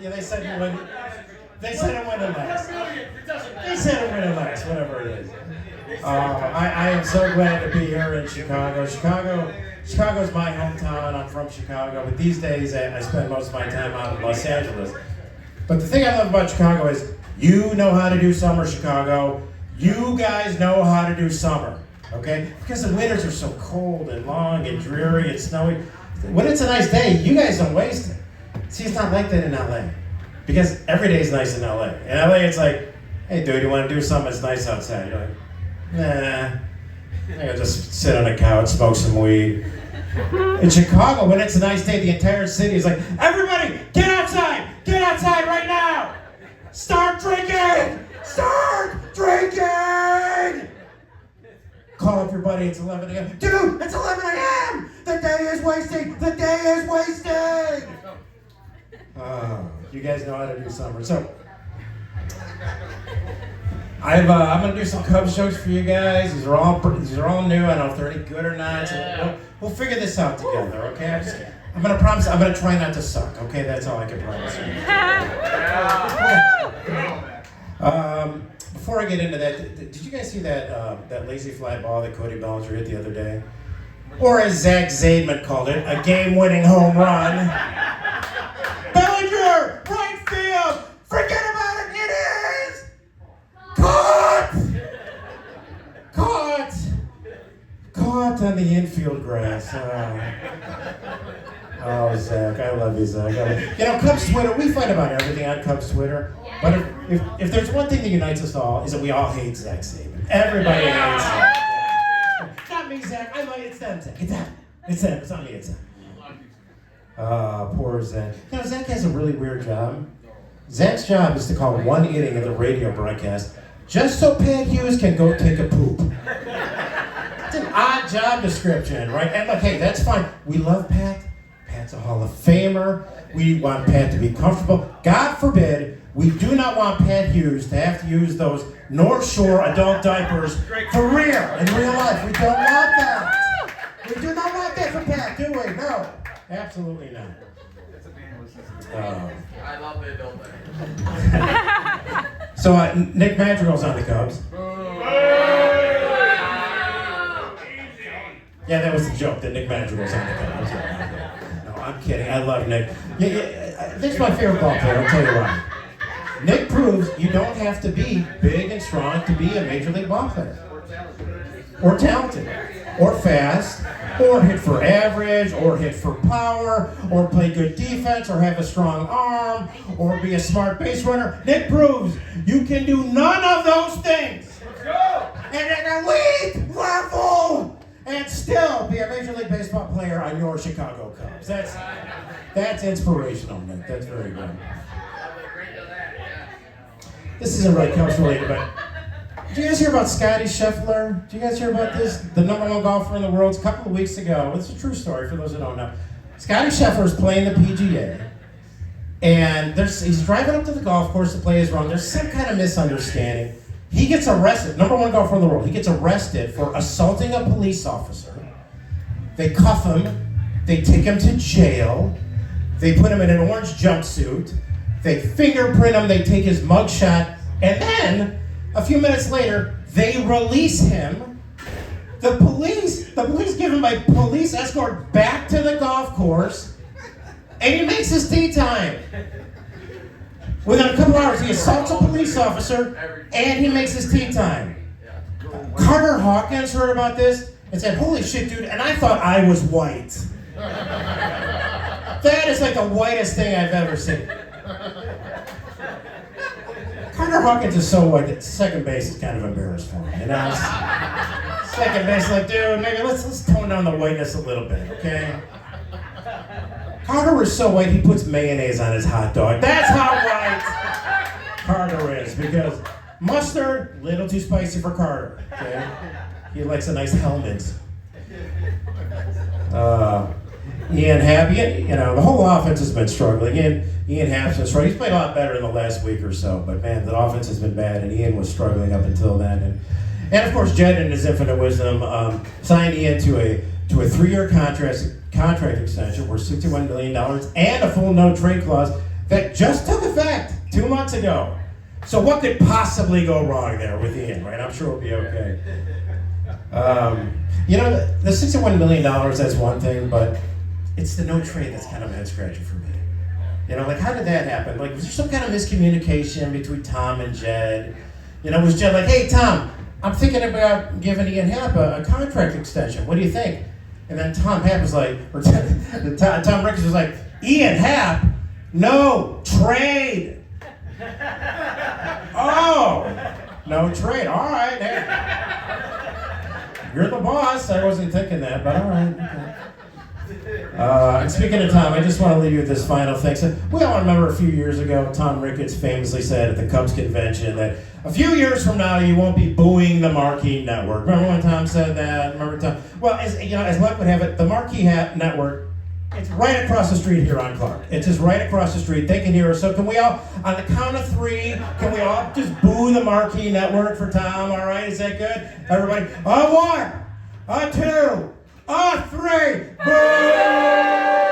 Yeah, they said it wouldn't. They said it wouldn't last. They said it wouldn't last, whatever it is. I am so glad to be here in Chicago. Chicago's my hometown. I'm from Chicago, but these days I spend most of my time out in Los Angeles. But the thing I love about Chicago is you know how to do summer, Chicago. You guys know how to do summer, okay? Because the winters are so cold and long and dreary and snowy. When it's a nice day, you guys don't waste it. See, it's not like that in LA. Because every day is nice in LA. In LA, it's like, hey, dude, you want to do something that's nice outside? You're like, nah. I'll just sit on a couch, smoke some weed. In Chicago, when it's a nice day, the entire city is like, everybody, get outside! Get outside right now! Start drinking! Start drinking! Call up your buddy, it's 11 a.m. Dude, it's 11 a.m! The day is wasting! The day is wasting! You guys know how to do summer. So, I'm going to do some Cubs jokes for you guys. These are all new. I don't know if they're any good or not. So we'll figure this out together, okay? I'm going to promise, I'm going to try not to suck, okay? That's all I can promise you. Before I get into that, did you guys see that lazy fly ball that Cody Bellinger hit the other day? Or as Zach Zaidman called it, a game-winning home run. Bellinger, right field, forget about it, it is! Caught on the infield grass. Oh, Zach, I love you, Zach. You know, Cubs Twitter, we fight about everything on Cubs Twitter, but if there's one thing that unites us all, is that we all hate Zach Zaidman. Everybody hates Zach. Not me, Zach. I like it's them, Zach. It's them. It's them. It's not me, it's them. Poor Zach. You know, Zach has a really weird job. Zach's job is to call one inning of the radio broadcast just so Pat Hughes can go take a poop. It's an odd job description, right? And look, hey, that's fine. We love Pat. Pat's a Hall of Famer. We want Pat to be comfortable. God forbid, we do not want Pat Hughes to have to use those North Shore adult diapers for real, in real life. We don't want that. We do not want that for Pat, do we? No. Absolutely not. I love the adult diapers. So Nick Madrigal's on the Cubs. Yeah, that was the joke, that Nick Madrigal's on the Cubs. No, I'm kidding. I love Nick. Yeah, Nick's my favorite ball player, I'll tell you why. Nick proves you don't have to be big and strong to be a major league ball player. Or talented. Or fast. Or hit for average. Or hit for power. Or play good defense. Or have a strong arm. Or be a smart base runner. Nick proves you can do none of those things. Let's go! And at an elite level! And still be a Major League Baseball player on your Chicago Cubs. That's inspirational, Nick. That's very good. This isn't really Cubs related, but did you guys hear about Scotty Scheffler? Did you guys hear about this? The #1 golfer in the world a couple of weeks ago. It's a true story for those who don't know. Scotty Scheffler is playing the PGA, and he's driving up to the golf course to play his round. There's some kind of misunderstanding. He gets arrested, #1 golfer in the world. He gets arrested for assaulting a police officer. They cuff him. They take him to jail. They put him in an orange jumpsuit. They fingerprint him. They take his mugshot. And then, a few minutes later, they release him. The police give him a police escort back to the golf course. And he makes his tee time. Within a couple hours, he assaults a police officer, and he makes his tee time. Carter Hawkins heard about this and said, holy shit, dude, and I thought I was white. That is like the whitest thing I've ever seen. Carter Hawkins is so white that second base is kind of embarrassed for him, you know? Second base, like, dude, maybe let's tone down the whiteness a little bit, okay? Carter was so white, he puts mayonnaise on his hot dog. That's how white Carter is, because mustard, little too spicy for Carter, okay? He likes a nice helmet. Ian Happ, you know, the whole offense has been struggling. Ian Happ's been struggling. He's played a lot better in the last week or so, but man, the offense has been bad, and Ian was struggling up until then. And of course, Jed, in his infinite wisdom, signed Ian to a 3-year contract extension worth $61 million and a full no trade clause that just took effect 2 months ago. So what could possibly go wrong there with Ian, right? I'm sure it'll be okay. You know, the $61 million, that's one thing, but it's the no trade that's kind of a head scratcher for me. You know, like, how did that happen? Like, was there some kind of miscommunication between Tom and Jed? You know, was Jed like, hey, Tom, I'm thinking about giving Ian Happ a contract extension. What do you think? And then Tom Happ was like, or Tom Ricketts was like, Ian Happ? No, trade. Oh, no trade. All right. Hey. You're the boss. I wasn't thinking that, but all right. Okay. And speaking of Tom, I just want to leave you with this final thing. So we all remember a few years ago, Tom Ricketts famously said at the Cubs convention that a few years from now, you won't be booing the Marquee Network. Remember when Tom said that? Remember Tom? Well, as luck would have it, the Marquee Network, it's right across the street here on Clark. It's just right across the street. They can hear us. So can we all, on the count of 3, can we all just boo the Marquee Network for Tom? All right, is that good? Everybody, a 1, a 2, a 3, boo!